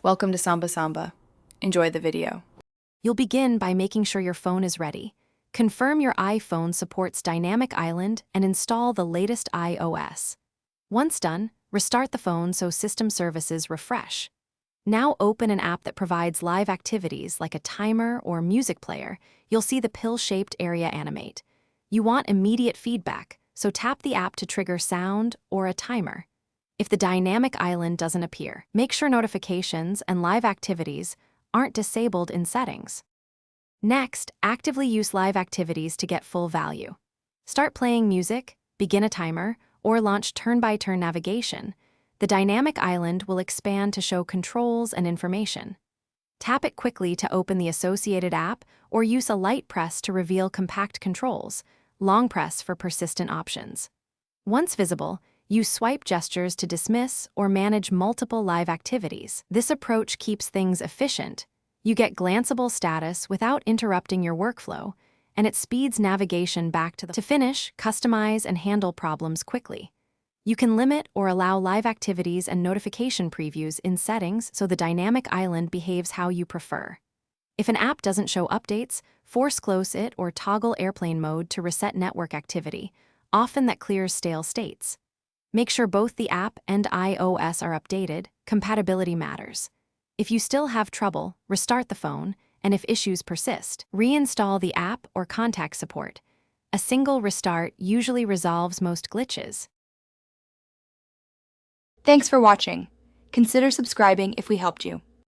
Welcome to Samba Samba. Enjoy the video. You'll begin by making sure your phone is ready. Confirm your iPhone supports Dynamic Island and install the latest iOS. Once done, restart the phone so system services refresh. Now open an app that provides live activities like a timer or music player. You'll see the pill-shaped area animate. You want immediate feedback, so tap the app to trigger sound or a timer. If the dynamic island doesn't appear, make sure notifications and live activities aren't disabled in settings. Next, actively use live activities to get full value. Start playing music, begin a timer, or launch turn-by-turn navigation. The dynamic island will expand to show controls and information. Tap it quickly to open the associated app or use a light press to reveal compact controls, long press for persistent options. Once visible, use swipe gestures to dismiss or manage multiple live activities. This approach keeps things efficient. You get glanceable status without interrupting your workflow, and it speeds navigation back to finish, customize, and handle problems quickly. You can limit or allow live activities and notification previews in settings so the dynamic island behaves how you prefer. If an app doesn't show updates, force close it or toggle airplane mode to reset network activity. Often that clears stale states. Make sure both the app and iOS are updated. Compatibility matters. If you still have trouble, restart the phone, and if issues persist, reinstall the app or contact support. A single restart usually resolves most glitches. Thanks for watching. Consider subscribing if we helped you.